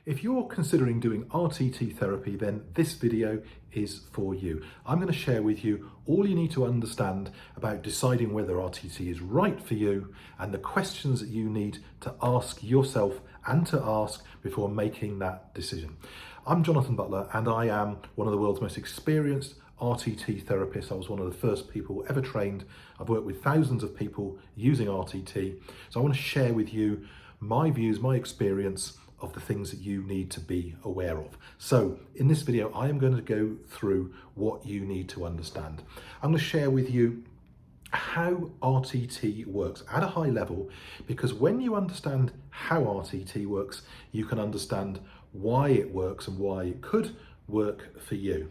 If you're considering doing RTT therapy, then this video is for you. I'm going to share with you all you need to understand about deciding whether RTT is right for you and the questions that you need to ask yourself and to ask before making that decision. I'm Jonathan Butler and I am one of the world's most experienced RTT therapists. I was one of the first people ever trained. I've worked with thousands of people using RTT. So I want to share with you my views, my experience of the things that you need to be aware of. So in this video, I am going to go through what you need to understand. I'm going to share with you how RTT works at a high level, because when you understand how RTT works, you can understand why it works and why it could work for you.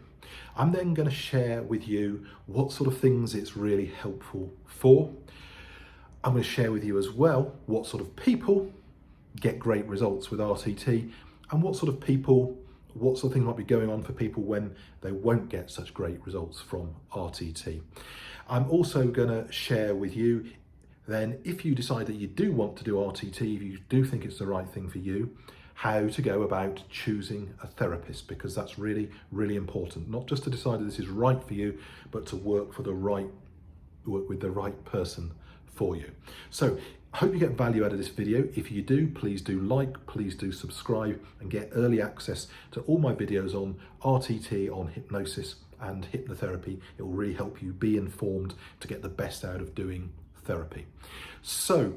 I'm then going to share with you what sort of things it's really helpful for. I'm going to share with you as well what sort of people get great results with RTT and what sort of things might be going on for people when they won't get such great results from RTT. I'm also going to share with you then, if you decide that you do want to do RTT, if you do think it's the right thing for you, how to go about choosing a therapist, because that's really, really important. Not just to decide that this is right for you, but to work with the right person for you. So I hope you get value out of this video. If you do, please do like, please do subscribe and get early access to all my videos on RTT, on hypnosis and hypnotherapy. It will really help you be informed to get the best out of doing therapy. So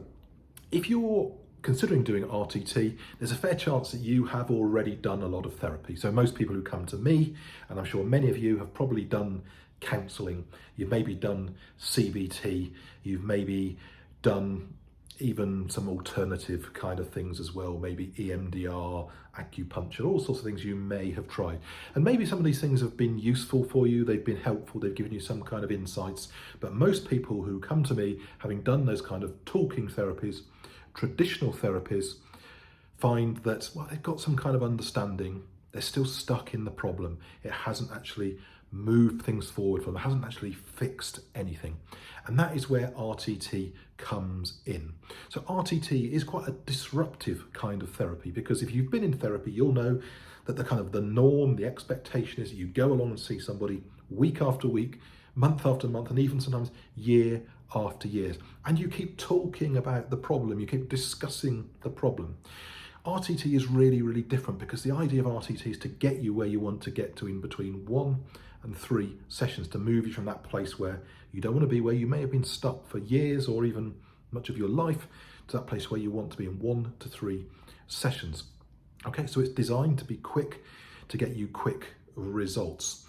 if you're considering doing RTT, there's a fair chance that you have already done a lot of therapy. So most people who come to me, and I'm sure many of you have probably done counselling, you've maybe done CBT, you've maybe done even some alternative kind of things as well, maybe EMDR, acupuncture, all sorts of things you may have tried. And maybe some of these things have been useful for you, they've been helpful, they've given you some kind of insights. But most people who come to me, having done those kind of talking therapies, traditional therapies, find that, well, they've got some kind of understanding, they're still stuck in the problem. It hasn't actually moved things forward for them, hasn't actually fixed anything. And that is where RTT comes in. So RTT is quite a disruptive kind of therapy, because if you've been in therapy, you'll know that the norm, the expectation is that you go along and see somebody week after week, month after month, and even sometimes year after year. And you keep talking about the problem, you keep discussing the problem. RTT is really, really different, because the idea of RTT is to get you where you want to get to in between 1 and 3 sessions, to move you from that place where you don't want to be, where you may have been stuck for years or even much of your life, to that place where you want to be in 1 to 3 sessions. Okay, so it's designed to be quick, to get you quick results.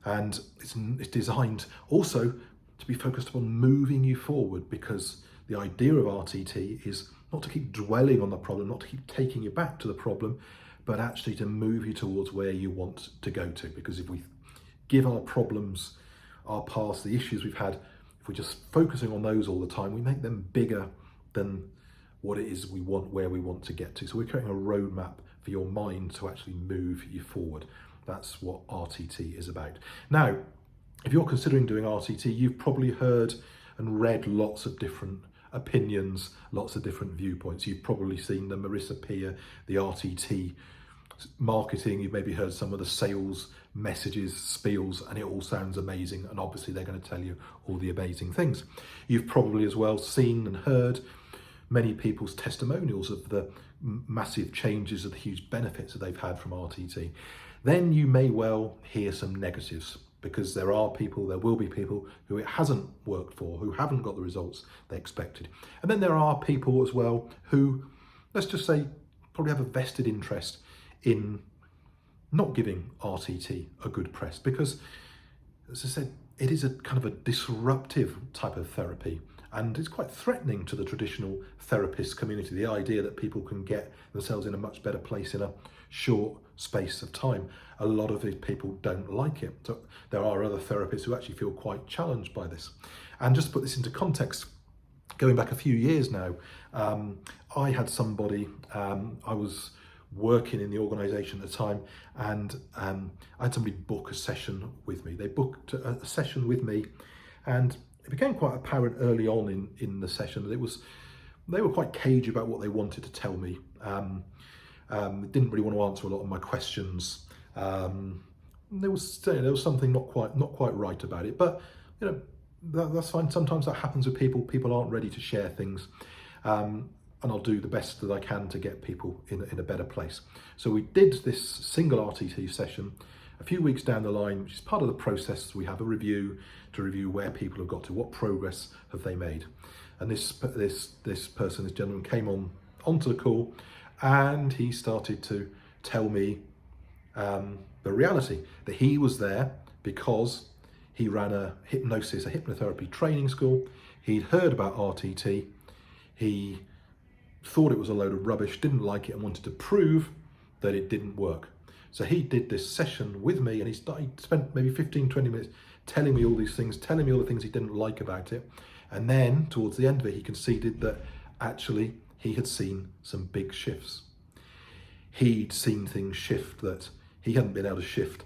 And it's designed also to be focused upon moving you forward, because the idea of RTT is not to keep dwelling on the problem, not to keep taking you back to the problem, but actually to move you towards where you want to go to. Because if we give our problems, our past, the issues we've had, if we're just focusing on those all the time, we make them bigger than what it is we want, where we want to get to. So we're creating a roadmap for your mind to actually move you forward. That's what RTT is about. Now, if you're considering doing RTT, you've probably heard and read lots of different opinions, lots of different viewpoints. You've probably seen the Marissa Peer, the RTT marketing, you've maybe heard some of the sales messages, spiels, and it all sounds amazing, and obviously they're going to tell you all the amazing things. You've probably as well seen and heard many people's testimonials of the massive changes, of the huge benefits that they've had from RTT. Then you may well hear some negatives, because there will be people who it hasn't worked for, who haven't got the results they expected. And then there are people as well who, let's just say, probably have a vested interest in not giving RTT a good press, because, as I said, it is a kind of a disruptive type of therapy, and it's quite threatening to the traditional therapist community, the idea that people can get themselves in a much better place in a short space of time. A lot of these people don't like it. So there are other therapists who actually feel quite challenged by this. And just to put this into context, going back a few years now, I had somebody, I was working in the organisation at the time, and I had somebody book a session with me. They booked a session with me, and it became quite apparent early on in the session that they were quite cagey about what they wanted to tell me. Didn't really want to answer a lot of my questions. There was something not quite right about it, but that's fine. Sometimes that happens with people. People aren't ready to share things, and I'll do the best that I can to get people in a better place. So we did this single RTT session a few weeks down the line, which is part of the process. We have a review to review where people have got to, what progress have they made. And this gentleman came onto the call, and he started to tell me the reality that he was there because he ran a hypnotherapy training school. He'd heard about RTT. He thought it was a load of rubbish, didn't like it, and wanted to prove that it didn't work. So he did this session with me, and he spent maybe 15, 20 minutes telling me all these things, telling me all the things he didn't like about it. And then towards the end of it, he conceded that actually he had seen some big shifts. He'd seen things shift that he hadn't been able to shift,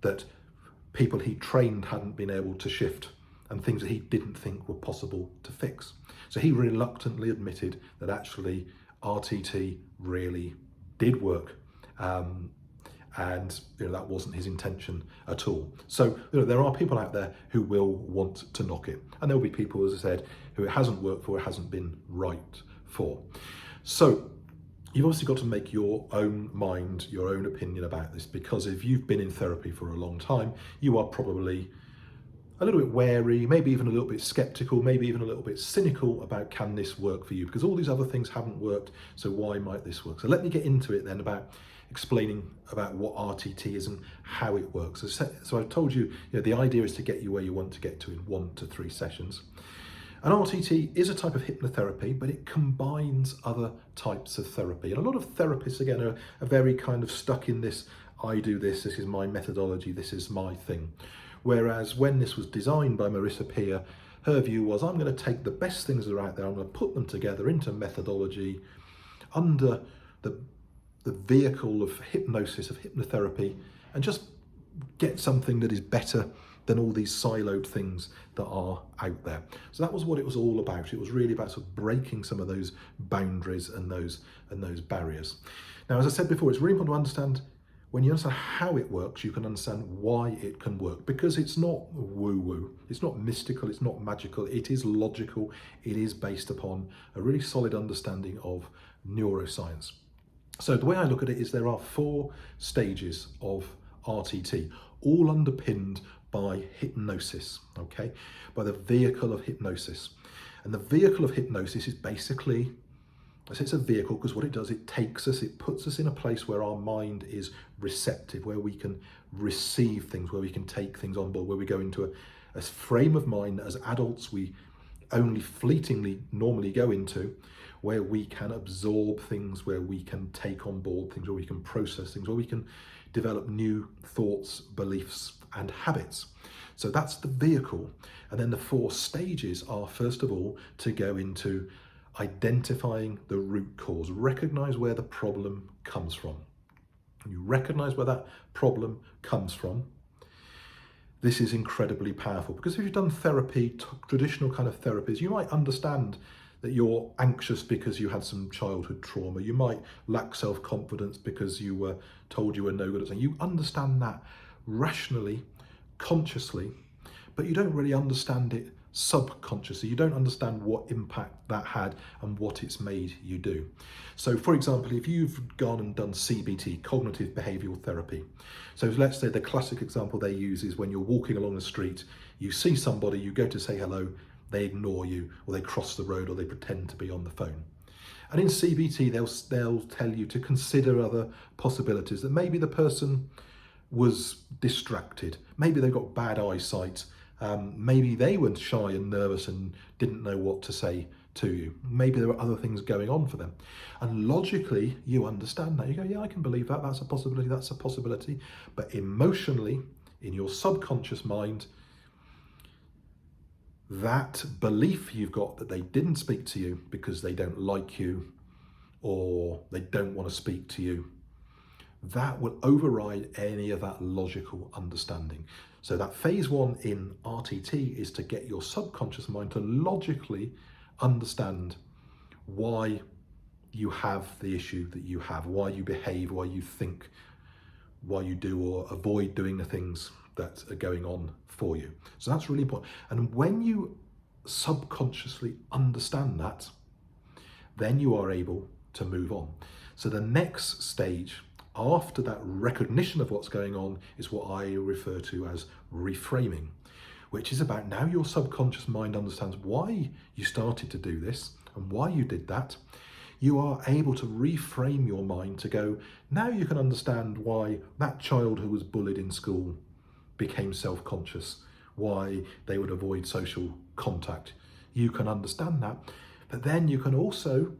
that people he trained hadn't been able to shift, and things that he didn't think were possible to fix. So he reluctantly admitted that actually RTT really did work. And that wasn't his intention at all. So there are people out there who will want to knock it, and there'll be people, as I said, who it hasn't worked for, it hasn't been right for. So you've obviously got to make your own mind, your own opinion about this, because if you've been in therapy for a long time, you are probably a little bit wary, maybe even a little bit skeptical, maybe even a little bit cynical about, can this work for you? Because all these other things haven't worked, so why might this work? So let me get into it then, about explaining about what RTT is and how it works. So I've told you, the idea is to get you where you want to get to in 1 to 3 sessions. And RTT is a type of hypnotherapy, but it combines other types of therapy. And a lot of therapists, again, are very kind of stuck in this, I do this is my methodology, this is my thing. Whereas when this was designed by Marissa Peer, her view was, I'm going to take the best things that are out there, I'm going to put them together into methodology under the vehicle of hypnosis, of hypnotherapy, and just get something that is better than all these siloed things that are out there. So that was what it was all about. It was really about sort of breaking some of those boundaries and those barriers. Now, as I said before, it's really important to understand, when you understand how it works, you can understand why it can work, because it's not woo-woo, it's not mystical, it's not magical, it is logical, it is based upon a really solid understanding of neuroscience. So the way I look at it is there are 4 stages of RTT, all underpinned by hypnosis, okay? By the vehicle of hypnosis. And the vehicle of hypnosis is basically, I say it's a vehicle because what it does, it takes us, it puts us in a place where our mind is receptive, where we can receive things, where we can take things on board, where we go into a frame of mind that as adults we only fleetingly normally go into, where we can absorb things, where we can take on board things, where we can process things, where we can develop new thoughts, beliefs, and habits. So that's the vehicle. And then the 4 stages are, first of all, to go into identifying the root cause, recognize where the problem comes from. When you recognize where that problem comes from, this is incredibly powerful, because if you've done therapy, traditional kind of therapies, you might understand that you're anxious because you had some childhood trauma. You might lack self-confidence because you were told you were no good at something. You understand that rationally, consciously, but you don't really understand it subconsciously. You don't understand what impact that had and what it's made you do. So for example, if you've gone and done CBT, cognitive behavioral therapy. So let's say the classic example they use is when you're walking along the street, you see somebody, you go to say hello, they ignore you, or they cross the road, or they pretend to be on the phone. And in CBT, they'll tell you to consider other possibilities, that maybe the person was distracted, maybe they got bad eyesight, maybe they were shy and nervous and didn't know what to say to you. Maybe there were other things going on for them. And logically, you understand that. You go, yeah, I can believe that, that's a possibility, that's a possibility. But emotionally, in your subconscious mind, that belief you've got that they didn't speak to you because they don't like you or they don't want to speak to you, that will override any of that logical understanding. So that phase 1 in RTT is to get your subconscious mind to logically understand why you have the issue that you have, why you behave, why you think, why you do or avoid doing the things that are going on for you. So that's really important. And when you subconsciously understand that, then you are able to move on. So the next stage after that recognition of what's going on is what I refer to as reframing, which is about now your subconscious mind understands why you started to do this and why you did that. You are able to reframe your mind to go, now you can understand why that child who was bullied in school became self-conscious, why they would avoid social contact. You can understand that, but then you can also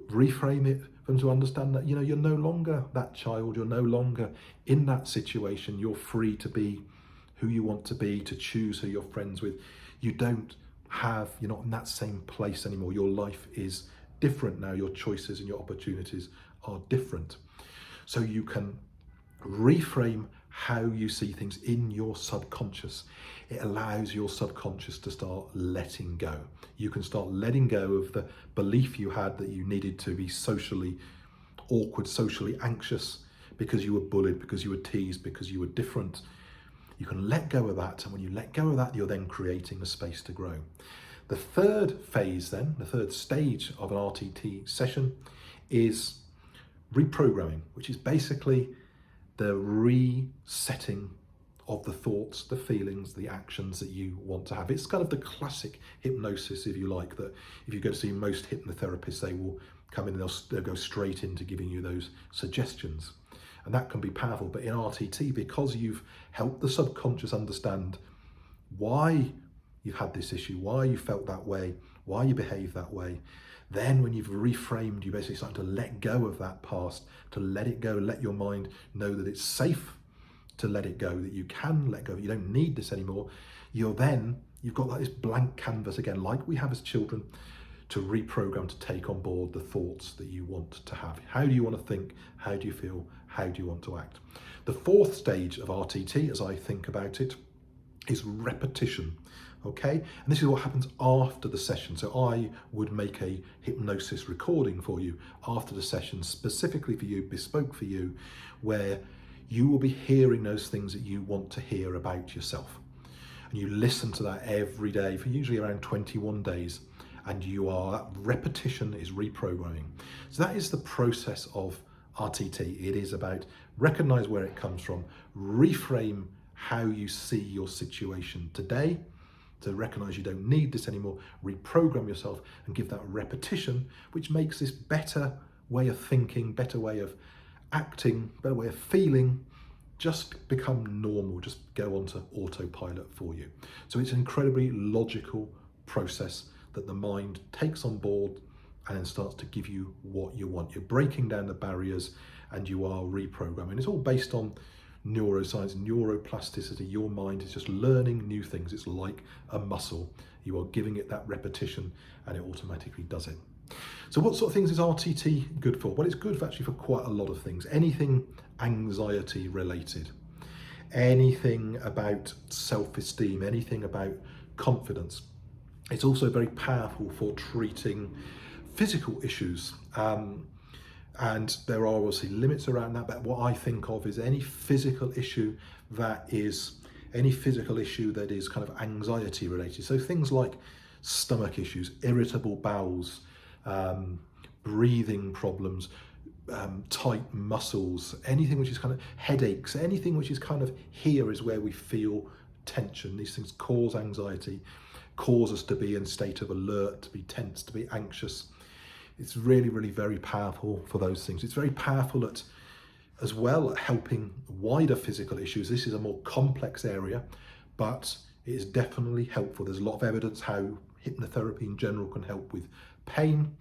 reframe it for them to understand that, you're no longer that child, you're no longer in that situation, you're free to be who you want to be, to choose who you're friends with. You're not in that same place anymore. Your life is different now, your choices and your opportunities are different. So you can reframe how you see things in your subconscious. It allows your subconscious to start letting go. You can start letting go of the belief you had that you needed to be socially awkward, socially anxious, because you were bullied, because you were teased, because you were different. You can let go of that, and when you let go of that, you're then creating a space to grow. The third phase then, the third stage of an RTT session is reprogramming, which is basically the resetting of the thoughts, the feelings, the actions that you want to have. It's kind of the classic hypnosis, if you like, that if you go to see most hypnotherapists, they will come in and they'll go straight into giving you those suggestions. And that can be powerful. But in RTT, because you've helped the subconscious understand why you've had this issue, why you felt that way, why you behave that way, then when you've reframed, you basically start to let go of that past, to let it go, let your mind know that it's safe to let it go, that you can let go, you don't need this anymore. You've got like this blank canvas again, like we have as children, to reprogram, to take on board the thoughts that you want to have. How do you want to think? How do you feel? How do you want to act? The fourth stage of RTT, as I think about it, is repetition. Okay, and this is what happens after the session. So I would make a hypnosis recording for you after the session, specifically for you, bespoke for you, where you will be hearing those things that you want to hear about yourself. And you listen to that every day for usually around 21 days. And that repetition is reprogramming. So that is the process of RTT. It is about recognize where it comes from, reframe how you see your situation today, to recognize you don't need this anymore, reprogram yourself and give that repetition, which makes this better way of thinking, better way of acting, better way of feeling, just become normal, just go onto autopilot for you. So it's an incredibly logical process that the mind takes on board and then starts to give you what you want. You're breaking down the barriers and you are reprogramming. It's all based on neuroscience, neuroplasticity. Your mind is just learning new things. It's like a muscle. You are giving it that repetition and it automatically does it. So what sort of things is RTT good for? Well, it's good actually for quite a lot of things. Anything anxiety related, anything about self-esteem, anything about confidence. It's also very powerful for treating physical issues. And there are obviously limits around that, but what I think of is any physical issue that is kind of anxiety related. So things like stomach issues, irritable bowels, breathing problems, tight muscles, anything which is kind of headaches, anything which is kind of here is where we feel tension. These things cause anxiety, cause us to be in a state of alert, to be tense, to be anxious. It's really, really very powerful for those things. It's very powerful as well at helping wider physical issues. This is a more complex area, but it is definitely helpful. There's a lot of evidence how hypnotherapy in general can help with pain,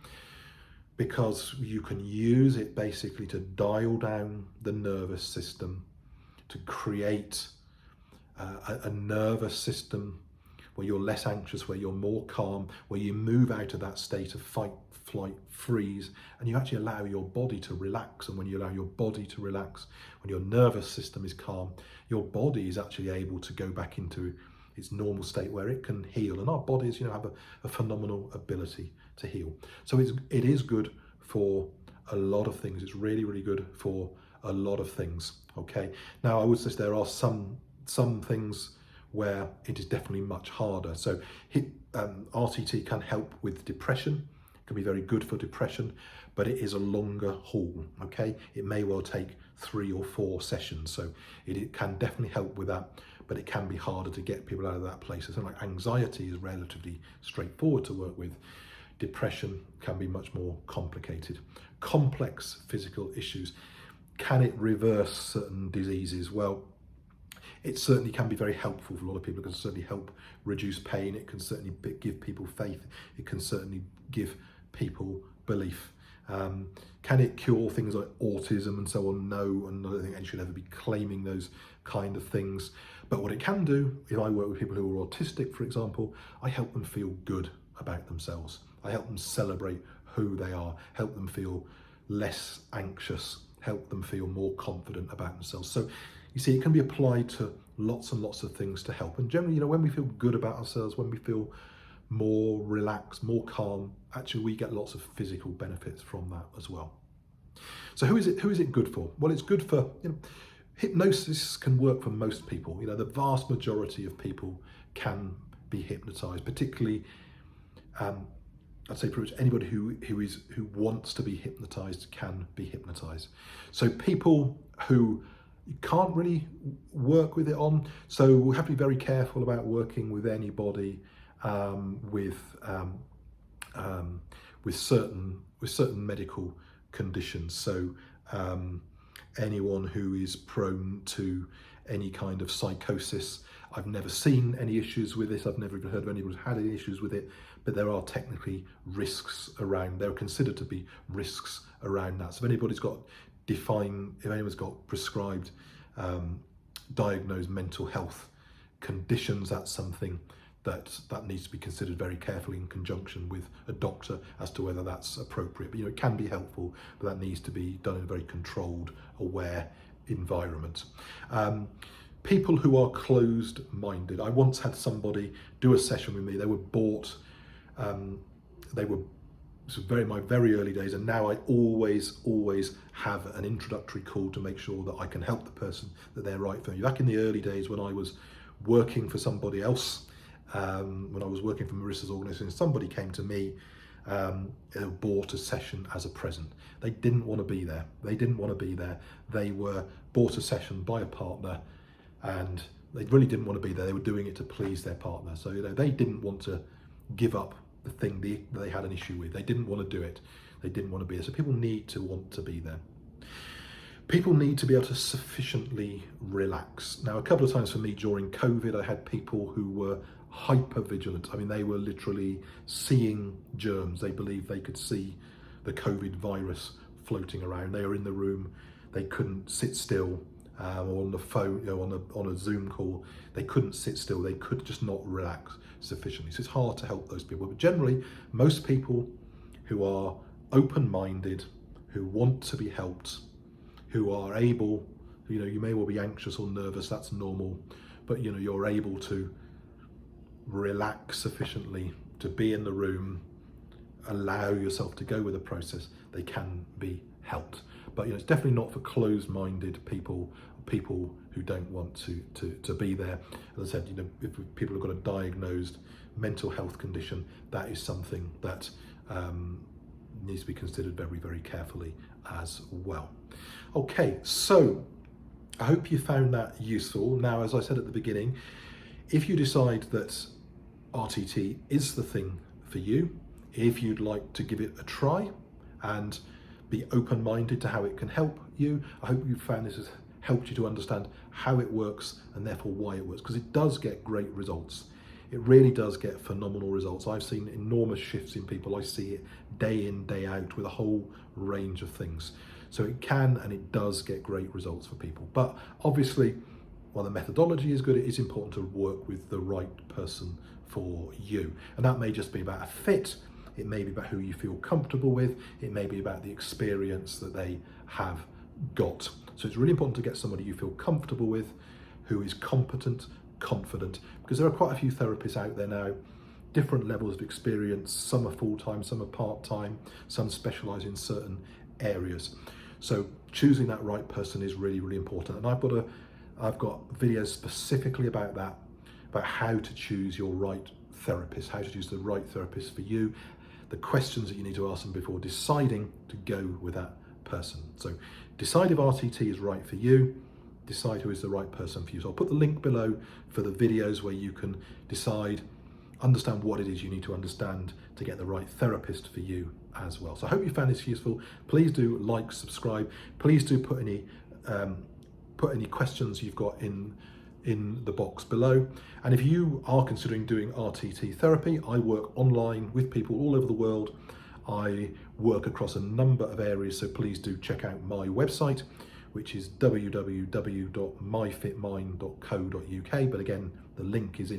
because you can use it basically to dial down the nervous system, to create a nervous system where you're less anxious, where you're more calm, where you move out of that state of fight, flight, freeze, and you actually allow your body to relax. And when you allow your body to relax, when your nervous system is calm, your body is actually able to go back into its normal state where it can heal. And our bodies, have a phenomenal ability to heal. So it is good for a lot of things. It's really, really good for a lot of things. Okay. Now, I would say there are some things where it is definitely much harder. So RTT can help with depression. It can be very good for depression, but it is a longer haul. Okay. It may well take 3 or 4 sessions. So it can definitely help with that, but it can be harder to get people out of that place. So something like anxiety is relatively straightforward to work with. Depression can be much more complicated. Complex physical issues. Can it reverse certain diseases? Well, it certainly can be very helpful for a lot of people. It can certainly help reduce pain. It can certainly give people faith. It can certainly give people belief. Can it cure things like autism and so on? No, and I don't think anyone should ever be claiming those kind of things. But what it can do, if I work with people who are autistic, for example, I help them feel good about themselves. I help them celebrate who they are, help them feel less anxious, help them feel more confident about themselves. So you see, it can be applied to lots and lots of things to help. And generally, when we feel good about ourselves, when we feel more relaxed, more calm, actually we get lots of physical benefits from that as well. So who is it good for? Well, it's good for, hypnosis can work for most people. The vast majority of people can be hypnotized, particularly I'd say pretty much anybody who wants to be hypnotized can be hypnotized. So people who you can't really work with it on, so we have to be very careful about working with anybody with certain medical conditions. So anyone who is prone to any kind of psychosis. I've never seen any issues with this. I've never even heard of anyone who's had any issues with it, but there are technically risks around. There are considered to be risks around that. So if anybody's got if anyone's got prescribed, diagnosed mental health conditions, that's something that needs to be considered very carefully in conjunction with a doctor as to whether that's appropriate. But it can be helpful, but that needs to be done in a very controlled, aware environment. People who are closed-minded. I once had somebody do a session with me. They were bought, my very early days, and now I always have an introductory call to make sure that I can help the person, that they're right for me. Back in the early days when I was working for somebody else, when I was working for Marissa's organisation, somebody came to me and bought a session as a present. They didn't want to be there. They were bought a session by a partner, and they really didn't want to be there. They were doing it to please their partner. So they didn't want to give up the thing they had an issue with. They didn't want to do it. They didn't want to be there. So people need to want to be there. People need to be able to sufficiently relax. Now, a couple of times for me during COVID, I had people who were hyper vigilant. I mean, they were literally seeing germs. They believed they could see the COVID virus floating around. They were in the room. They couldn't sit still, or on the phone, on a Zoom call. They couldn't sit still. They could just not relax sufficiently. So it's hard to help those people. But generally, most people who are open-minded, who want to be helped, who are able, you may well be anxious or nervous, that's normal, but you're able to relax sufficiently to be in the room, allow yourself to go with the process, they can be helped. But it's definitely not for closed-minded people who don't want to be there. As I said, if people have got a diagnosed mental health condition, that is something that needs to be considered very, very carefully as well. Okay, so I hope you found that useful. Now, as I said at the beginning, if you decide that RTT is the thing for you, if you'd like to give it a try and be open-minded to how it can help you, I hope you found this has helped you to understand how it works and therefore why it works, because it does get great results. It really does get phenomenal results. I've seen enormous shifts in people. I see it day in, day out with a whole range of things. So it can and it does get great results for people. But obviously, while the methodology is good, it is important to work with the right person for you. And that may just be about a fit. It may be about who you feel comfortable with. It may be about the experience that they have got. So it's really important to get somebody you feel comfortable with, who is competent, confident, because there are quite a few therapists out there now different levels of experience. Some are full-time, some are part-time, some specialise in certain areas. So choosing that right person is really, really important. And I've got videos specifically about that, about how to choose your right therapist, how to choose the right therapist for you, the questions that you need to ask them before deciding to go with that person. So decide if RTT is right for you, decide who is the right person for you. So I'll put the link below for the videos where you can decide, understand what it is you need to understand to get the right therapist for you as well. So I hope you found this useful. Please do like, subscribe. Please do put any questions you've got in the box below. And if you are considering doing RTT therapy, I work online with people all over the world. I work across a number of areas, so please do check out my website, which is www.myfitmind.co.uk. But again, the link is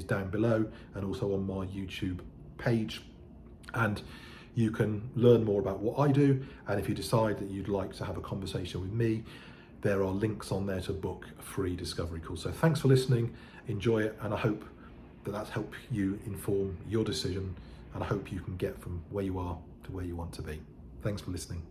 down below and also on my YouTube page. And you can learn more about what I do. And if you decide that you'd like to have a conversation with me, there are links on there to book a free discovery call. So thanks for listening, enjoy it, and I hope that that's helped you inform your decision, and I hope you can get from where you are to where you want to be. Thanks for listening.